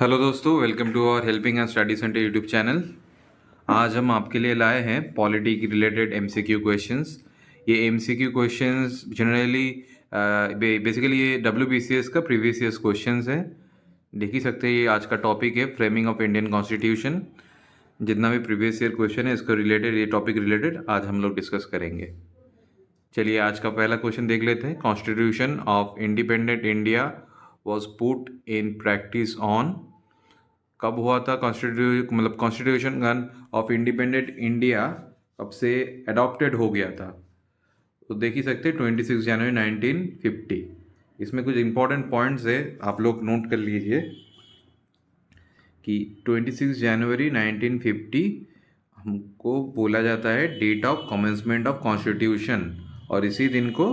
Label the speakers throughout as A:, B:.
A: Hello दोस्तों, welcome to our helping and study centre YouTube channel. आज हम आपके लिए लाए हैं पॉलिटी की रिलेटेड एमसीक्यू क्वेश्चंस। ये एमसीक्यू क्वेश्चंस जनरली बेसिकली ये डब्ल्यूबीसीएस का प्रीवियस ईयर्स क्वेश्चंस है। देख ही सकते हैं, ये आज का टॉपिक है फ्रेमिंग ऑफ इंडियन कॉन्स्टिट्यूशन। जितना भी प्रीवियस ईयर क्वेश्चन है इसको रिलेटेड, ये टॉपिक रिलेटेड आज हम लोग डिस्कस करेंगे। चलिए आज का पहला क्वेश्चन देख लेते हैं। Constitution of independent India was put in practice on. कब हुआ था constitution gun of independent India कब से अडॉप्टेड हो गया था? तो देख ही सकते हैं 26 जनवरी 1950। इसमें कुछ इंपॉर्टेंट पॉइंट्स है, आप लोग नोट कर लीजिए कि 26 जनवरी 1950 हमको बोला जाता है date of commencement of constitution, और इसी दिन को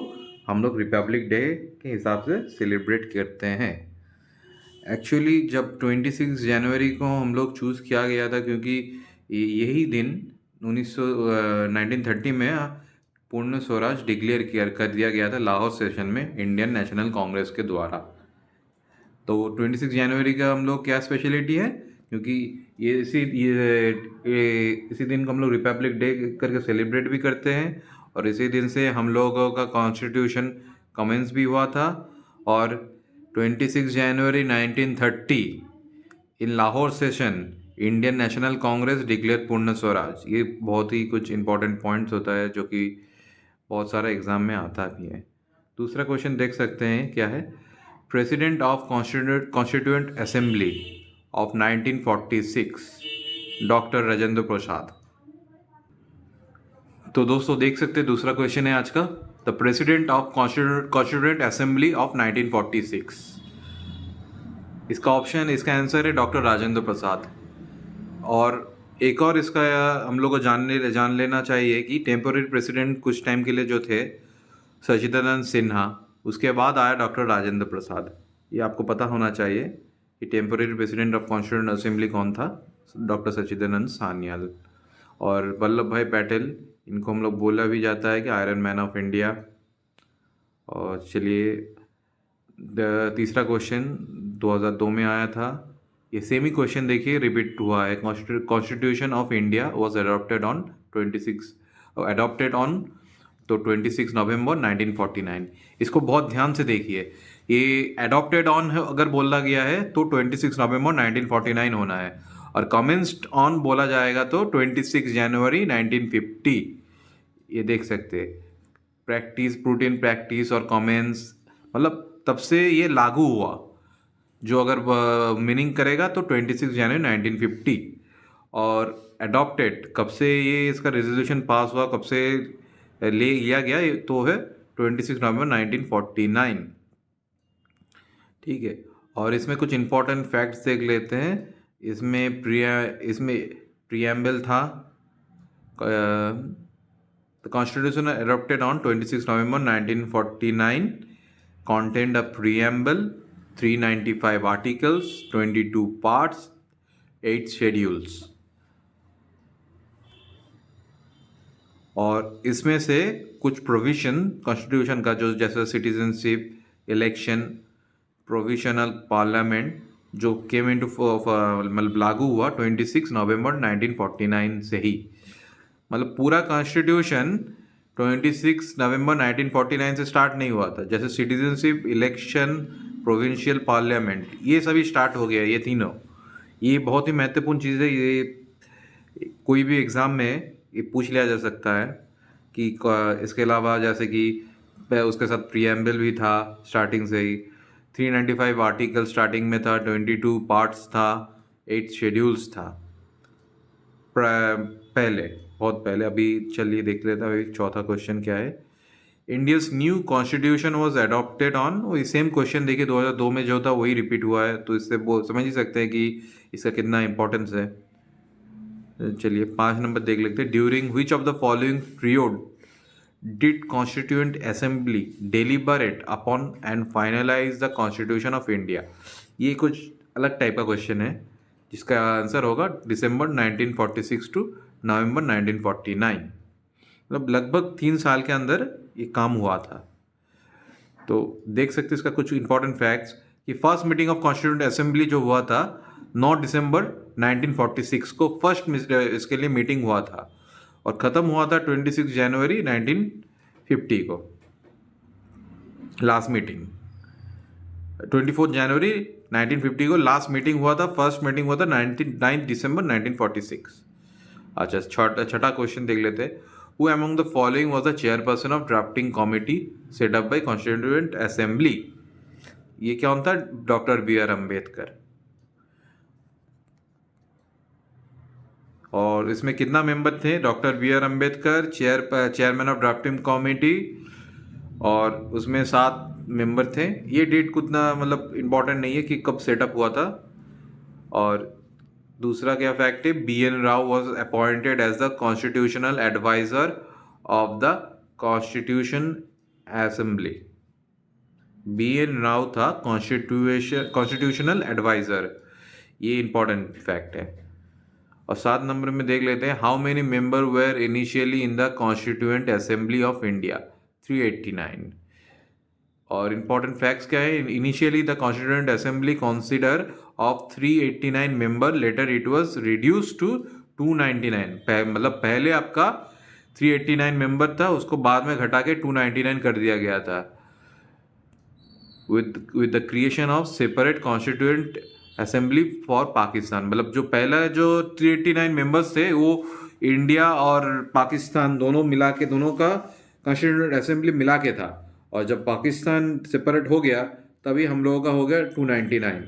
A: हम लोग रिपब्लिक डे के हिसाब से सेलिब्रेट करते हैं। एक्चुअली जब 26 जनवरी को हम लोग चूज़ किया गया था क्योंकि यही दिन 1930 में पूर्ण स्वराज डिक्लेयर कर दिया गया था लाहौर सेशन में इंडियन नेशनल कांग्रेस के द्वारा। तो 26 जनवरी का हम लोग क्या स्पेशलिटी है, क्योंकि इसी दिन को हम लोग रिपब्लिक डे करके सेलिब्रेट भी करते हैं, और इसी दिन से हम लोगों का कॉन्स्टिट्यूशन कमेंस भी हुआ था। और 26 January 1930 in Lahore session Indian National Congress declare Purna Swaraj. ये बहुत ही कुछ इंपॉर्टेंट पॉइंट्स होता है जो कि बहुत सारा एग्जाम में आता भी है। दूसरा क्वेश्चन देख सकते हैं क्या है। President of constituent assembly of 1946 doctor Rajendra Prasad. तो दोस्तों देख सकते हैं दूसरा क्वेश्चन है आज का, the president of constituent assembly of 1946। इसका इसका आंसर है डॉक्टर राजेंद्र प्रसाद। और एक और इसका हम लोग को जान लेना चाहिए कि टेम्पोररी प्रेसिडेंट कुछ टाइम के लिए जो थे सच्चिदानंद सिन्हा, उसके बाद आया डॉक्टर राजेंद्र प्रसाद। ये आपको पता होना चाहिए कि temporary president of constituent assembly कौन था, डॉक्टर सच्चिदानंद सान्याल। और वल्लभ भाई पटेल, इनको हम लोग बोला भी जाता है कि आयरन मैन ऑफ इंडिया। और चलिए तीसरा क्वेश्चन 2002 में आया था। ये सेम ही क्वेश्चन देखिए रिपीट हुआ है। Constitution of India was adopted on 26 November 1949। इसको बहुत ध्यान से देखिए, ये अडॉप्टेड ऑन अगर बोला गया है तो 26 नवंबर 1949 होना है, और कमेंस्ड ऑन बोला जाएगा तो 26 जनवरी 1950। ये देख सकते प्रैक्टिस, प्रूटिन प्रैक्टिस और कमेंस, मतलब तब से ये लागू हुआ। जो अगर मीनिंग करेगा तो 26 जनवरी 1950। और अडॉप्टेड कब से ये इसका रेजोल्यूशन पास हुआ, कब से ले लिया गया, तो है 26 नवंबर 1949। ठीक है। और इसमें कुछ इंपॉर्टेंट फैक्ट्स देख लेते हैं। इसमें प्रियम्बल था। The constitution adopted on 26 November 1949 contained a preamble, 395 articles, 22 parts, 8 schedules। और इसमें से कुछ प्रोविजन कॉन्स्टिट्यूशन का, जो जैसे सिटीजनशिप, इलेक्शन, प्रोविजनल पार्लियामेंट, जो केम इनटू मतलब लागू हुआ 26 नवंबर 1949 से ही। मतलब पूरा कॉन्स्टिट्यूशन 26 नवंबर 1949 से स्टार्ट नहीं हुआ था। जैसे सिटीजनशिप, इलेक्शन, प्रोविंशियल पार्लियामेंट, ये सभी स्टार्ट हो गया, ये तीनों। ये बहुत ही महत्वपूर्ण चीज़ है। ये कोई भी एग्ज़ाम में ये पूछ लिया जा सकता है कि इसके अलावा जैसे कि उसके साथ प्रीएम्बल भी था स्टार्टिंग से ही, 395 आर्टिकल स्टार्टिंग में था, 22 पार्ट्स था, 8 शेड्यूल्स था पहले, बहुत पहले। अभी चलिए देख लेते हैं अभी चौथा क्वेश्चन क्या है। India's new constitution was adopted on. वही सेम क्वेश्चन देखिए 2002 में जो था वही रिपीट हुआ है, तो इससे वो समझ ही सकते हैं कि इसका कितना इंपॉर्टेंस है। चलिए 5 नंबर देख लेते हैं। During which of the following period did constituent assembly deliberate upon and finalise the constitution of India. ये कुछ अलग टाइप का क्वेश्चन है, जिसका आंसर होगा दिसंबर 1946 टू नवंबर 1949। मतलब लगभग 3 साल के अंदर ये काम हुआ था। तो देख सकते हैं इसका कुछ इंपॉर्टेंट फैक्ट्स कि first meeting of constituent assembly जो हुआ था 9 दिसंबर 1946 को फर्स्ट इसके लिए मीटिंग हुआ था और ख़त्म हुआ था 26 जनवरी 1950 को लास्ट मीटिंग। 24 जनवरी 1950 को लास्ट मीटिंग हुआ था, फर्स्ट मीटिंग हुआ था 9 दिसंबर 1946। अच्छा, छठा क्वेश्चन देख लेते हैं। Who among the following was the chairperson of drafting committee set up by constituent assembly? ये क्या होता है? Doctor B R Ambedkar. और इसमें कितना मेंबर थे? Doctor B R Ambedkar chairman of drafting committee, और उसमें 7 मेंबर थे। ये डेट कितना मतलब इम्पोर्टेंट नहीं है कि कब सेटअप हुआ था। और दूसरा क्या फैक्ट है? B N Rau was appointed as the constitutional adviser of the constitution assembly. B N Rau था कॉन्स्टिट्यूशनल एडवाइजर, ये इंपॉर्टेंट फैक्ट है। और 7 नंबर में देख लेते हैं, how many member were initially in the constituent assembly of India? 389। और इम्पॉर्टेंट फैक्ट्स क्या है? Initially the constituent assembly consider of 389 member, later it was reduce to 299। मतलब पहले आपका 389 मेंबर था, उसको बाद में घटा के 299 कर दिया गया था with the creation of separate constituent assembly for Pakistan. मतलब जो पहला जो 389 मेंबर्स थे वो इंडिया और पाकिस्तान दोनों मिला के, दोनों का कॉन्स्टिट्यूएंट असेंबली मिला के था। और जब पाकिस्तान सेपरेट हो गया तभी हम लोगों का हो गया 299।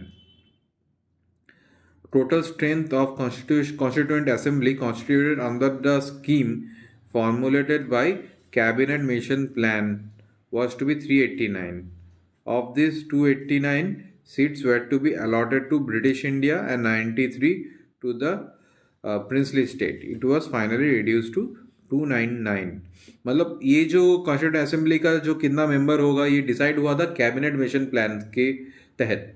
A: Total strength of constituent assembly constituted under the scheme formulated by cabinet mission plan was to be 389. Of this, 289 seats were to be allotted to British India and 93 to the princely state. It was finally reduced to 299. मतलब ये जो constituent assembly का जो कितना member होगा ये decide हुआ था कैबिनेट मिशन प्लान के तहत,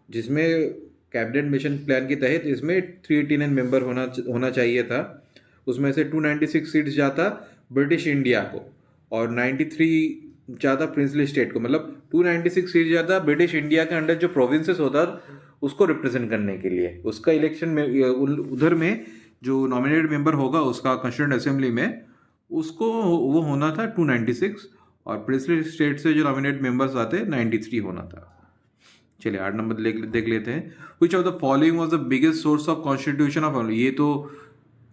A: जिसमें कैबिनेट मिशन प्लान के तहत इसमें 389 मेंबर होना चाहिए था। उसमें से 296 सीट्स जाता ब्रिटिश इंडिया को और 93 जाता प्रिंसली स्टेट को। मतलब 296 सीट जाता ब्रिटिश इंडिया के अंडर जो प्रोविंसेस होता उसको रिप्रेजेंट करने के लिए। उसका इलेक्शन में उधर में जो नॉमिनेटेड मेंबर होगा उसका कॉन्स्टिट्यूएंट असेंबली में, उसको वो होना था 296, और प्रिंसली स्टेट से जो नॉमिनेटेड मेंबर्स आते 93 होना था। चलिए 8 नंबर देख लेते हैं। विच of the following was the biggest source of constitution of? ये तो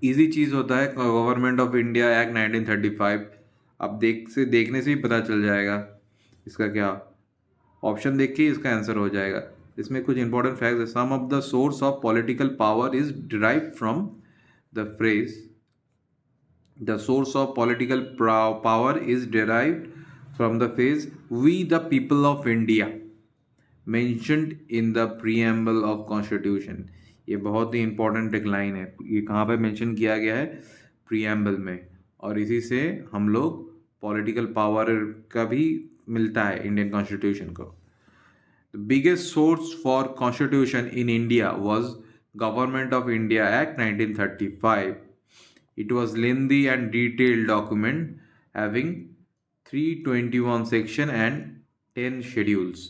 A: इजी चीज़ होता है, गवर्नमेंट ऑफ इंडिया एक्ट 1935। अब देखने से ही पता चल जाएगा इसका क्या, ऑप्शन देख के इसका आंसर हो जाएगा। इसमें कुछ इंपॉर्टेंट फैक्ट्स है। Some of the source of political power is derived from the phrase the source of political power is derived from the phrase we the people of India mentioned in the preamble of constitution. ये बहुत ही important एक line है। ये कहाँ पे mention किया गया है? प्रीएम्बल में। और इसी से हम लोग पॉलिटिकल पावर का भी मिलता है इंडियन कॉन्स्टिट्यूशन को। The biggest source for constitution in India was government of India act 1935। It was lengthy and detailed document having 321 section and 10 schedules.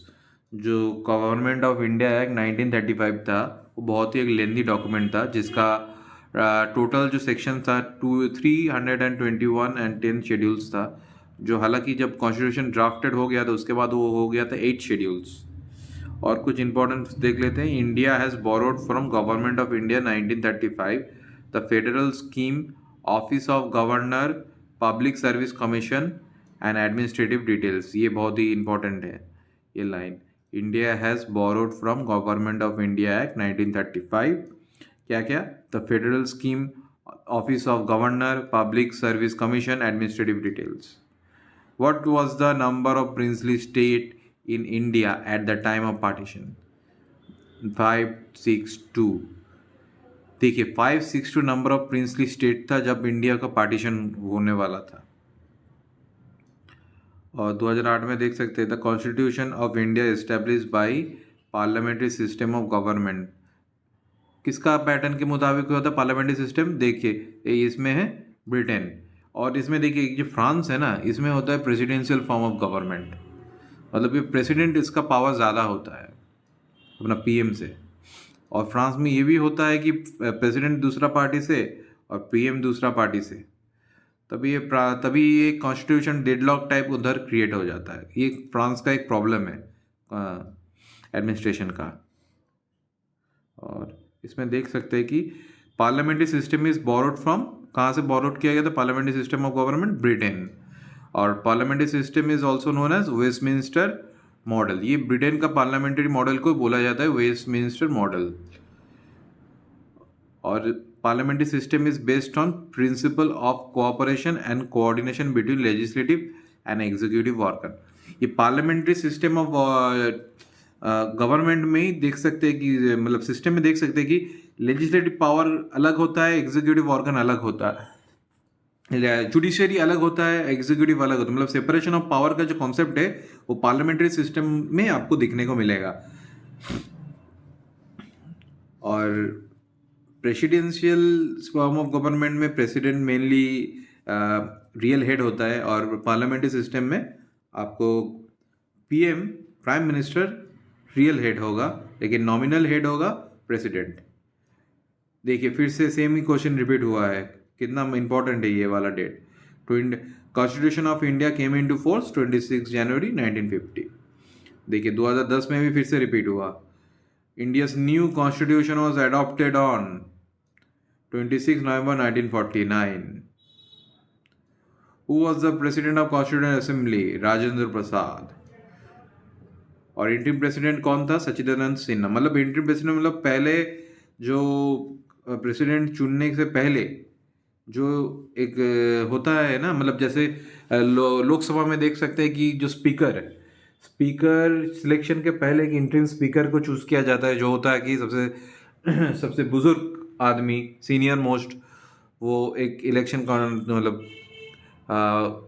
A: जो गवर्नमेंट ऑफ इंडिया एक्ट 1935 था वो बहुत ही एक लेंदी डॉक्यूमेंट था, जिसका टोटल जो सेक्शन था 321 एंड 10 शेड्यूल्स था। जो हालांकि जब कॉन्स्टिट्यूशन ड्राफ्टेड हो गया था उसके बाद वो हो गया था 8 शेड्यूल्स। और कुछ इंपॉर्टेंट देख लेते हैं। India has borrowed from government of India 1935 the federal scheme office of governor public service commission and administrative details. ये बहुत ही इंपॉर्टेंट है ये line. India has borrowed from government of India act 1935 क्या क्या? The federal scheme office of governor public service commission administrative details. What was the number of princely state in India at the time of partition? 562। देखिए 562 number of princely state था जब India का partition होने वाला था। और 2008 में देख सकते हैं the constitution of India establish by parliamentary system of government. किसका पैटर्न के मुताबिक होता है पार्लियामेंट्री सिस्टम? देखिए इसमें है ब्रिटेन, और इसमें देखिए जो फ्रांस है ना, इसमें होता है प्रेसिडेंशियल फॉर्म ऑफ गवर्नमेंट। मतलब ये प्रेसिडेंट इसका पावर ज़्यादा होता है अपना पीएम से। और फ्रांस में ये भी होता है कि प्रेसिडेंट दूसरा पार्टी से और पीएम दूसरा पार्टी से, तभी ये कॉन्स्टिट्यूशन डेडलॉक टाइप उधर क्रिएट हो जाता है। ये फ्रांस का एक प्रॉब्लम है एडमिनिस्ट्रेशन का। और इसमें देख सकते हैं कि parliamentary system is borrowed from, कहाँ से बोरोड किया गया था? Parliamentary system of government Britain. और parliamentary system is also known as Westminster model. ये ब्रिटेन का पार्लियामेंट्री मॉडल को बोला जाता है वेस्टमिंस्टर मॉडल। और parliamentary system is based on principle of cooperation and coordination between legislative and executive organ. ये parliamentary system of government में ही देख सकते हैं कि मतलब सिस्टम में देख सकते हैं कि लेजिस्लेटिव पावर अलग होता है, एग्जीक्यूटिव ऑर्गन अलग होता है, जुडिशरी अलग होता है, एग्जीक्यूटिव अलग होता है। मतलब सेपरेशन ऑफ पावर का जो कॉन्सेप्ट है वो पार्लियामेंट्री सिस्टम में आपको दिखने को मिलेगा। और प्रेसिडेंशियल फॉर्म ऑफ गवर्नमेंट में प्रेसिडेंट मेनली रियल हेड होता है, और पार्लियामेंट्री सिस्टम में आपको PM prime minister real head होगा, लेकिन नॉमिनल हेड होगा प्रेसिडेंट। देखिए फिर से सेम ही क्वेश्चन रिपीट हुआ है, कितना इंपॉर्टेंट है ये वाला date. Constitution of India came into force 26 जनवरी 1950। देखिए 2010 में भी फिर से रिपीट हुआ। India's new constitution was adopted on 26 November 1949. Who was the president of Constituent Assembly? Rajendra Prasad. और इंटरिम प्रेसिडेंट कौन था? सच्चिदानंद सिन्हा। मतलब इंटरिम प्रेसिडेंट मतलब पहले जो प्रेसिडेंट चुनने से पहले जो एक होता है ना, मतलब जैसे लोकसभा में देख सकते हैं कि जो स्पीकर है, स्पीकर सिलेक्शन के पहले एक इंटरिम स्पीकर को चूज किया जाता है, जो होता है कि सबसे बुजुर्ग आदमी, सीनियर मोस्ट, वो एक इलेक्शन का मतलब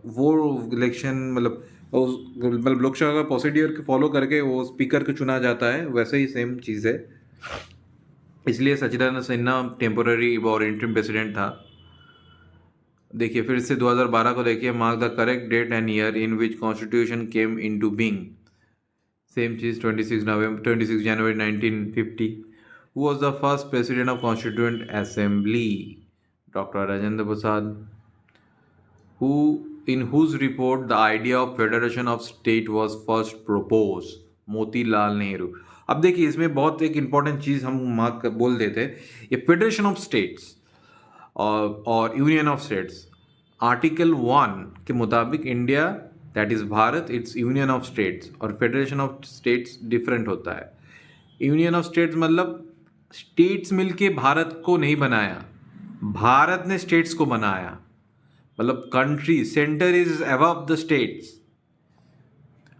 A: वो इलेक्शन मतलब लोकसभा का प्रोसीड्यूर को फॉलो करके वो स्पीकर को चुना जाता है। वैसे ही सेम चीज़ है, इसलिए सच्चिदानंद सिन्हा टेम्पोररी और इंटरिम प्रेसिडेंट था। देखिए फिर से 2012 को देखिए, mark the correct date and year in which constitution came into being. Same चीज़ 26 जनवरी 1950। Who was the first president of constituent assembly? Doctor Rajendra Prasad. Who in whose report the idea of federation of state was first propose? Motilal Nehru. अब देखिए इसमें बहुत एक important चीज़ हम mark बोल देते हैं, ये फेडरेशन ऑफ स्टेट्स और यूनियन ऑफ स्टेट्स। आर्टिकल 1 के मुताबिक India that is Bharat it's union of states, और फेडरेशन ऑफ स्टेट्स डिफरेंट होता है। यूनियन ऑफ स्टेट्स मतलब स्टेट्स मिलके भारत को नहीं बनाया, भारत ने स्टेट्स को बनाया। मतलब country centre is above the states.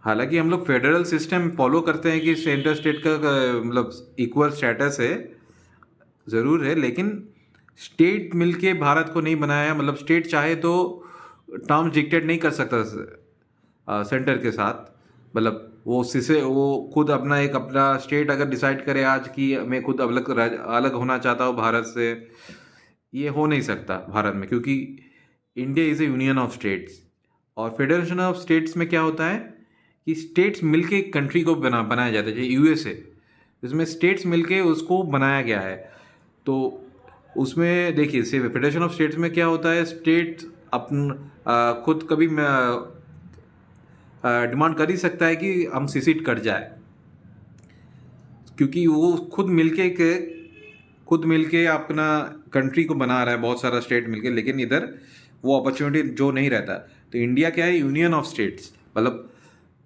A: हालांकि हम लोग फेडरल सिस्टम फॉलो करते हैं कि सेंटर स्टेट का मतलब इक्वल स्टेटस है, ज़रूर है, लेकिन स्टेट मिलके भारत को नहीं बनाया। मतलब स्टेट चाहे तो टर्म्स डिक्टेट नहीं कर सकता सेंटर के साथ। मतलब वो खुद अपना स्टेट अगर डिसाइड करे आज कि मैं खुद अलग होना चाहता हूँ भारत से, ये हो नहीं सकता भारत में, क्योंकि India is A union of states. और फेडरेशन ऑफ स्टेट्स में क्या होता है कि स्टेट्स मिलके एक कंट्री को बनाया जाता है। जैसे यूएसए, इसमें स्टेट्स मिलके उसको बनाया गया है। तो उसमें देखिए फेडरेशन ऑफ स्टेट्स में क्या होता है, स्टेट खुद कभी डिमांड कर ही सकता है कि हम सीसीट कट जाए, क्योंकि वो खुद मिलके अपना कंट्री को बना रहा है, बहुत सारा स्टेट मिलके। लेकिन इधर वो अपॉर्चुनिटी जो नहीं रहता। तो इंडिया क्या है? Union of states. मतलब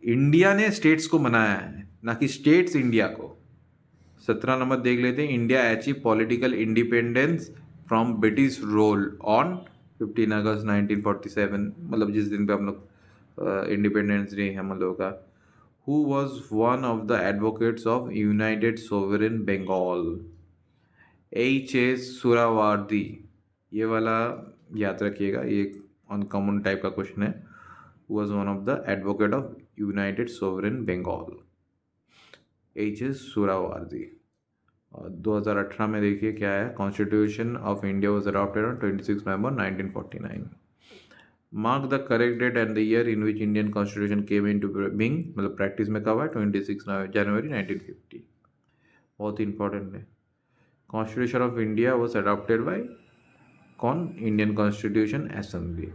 A: इंडिया ने स्टेट्स को बनाया है, ना कि स्टेट्स इंडिया को। 17 नंबर देख लेते हैं। India achieve political independence from British rule on 15 अगस्त 1947। मतलब जिस दिन पे हम लोग इंडिपेंडेंस डे हम लोगों का। Who was one of the advocates of united sovereign Bengal? H.S. Suhrawardy. ये वाला याद रखिएगा, ये अनकॉमन टाइप का क्वेश्चन है। Was one of the advocate of united sovereign Bengal, H.S. Suhrawardy. और 2018 में देखिए क्या है, constitution of India was adopted on 26 November 1949। Mark the correct date and the year in which Indian constitution came into being. मतलब practice में कब है? 26 जनवरी 1950। बहुत ही इंपॉर्टेंट है। Constitution of India was adopted by कौन? Indian constitution assembly.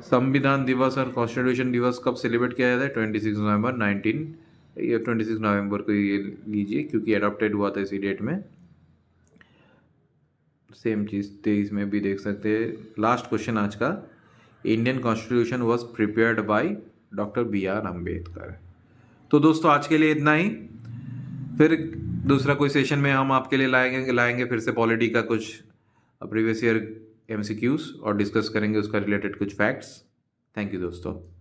A: संविधान दिवस और कॉन्स्टिट्यूशन दिवस कब सेलिब्रेट किया जाता है? 26 नवंबर को ये लीजिए, क्योंकि अडॉप्टेड हुआ था इसी डेट में। सेम चीज़ 23 में भी देख सकते हैं। लास्ट क्वेश्चन आज का, Indian constitution was prepared by doctor B.R. Ambedkar. तो दोस्तों आज के लिए इतना ही, फिर दूसरा कोई सेशन में हम आपके लिए लाएंगे फिर से पॉलिटी का कुछ प्रीवियस ईयर MCQs और डिस्कस करेंगे उसका रिलेटेड कुछ फैक्ट्स। थैंक यू दोस्तों।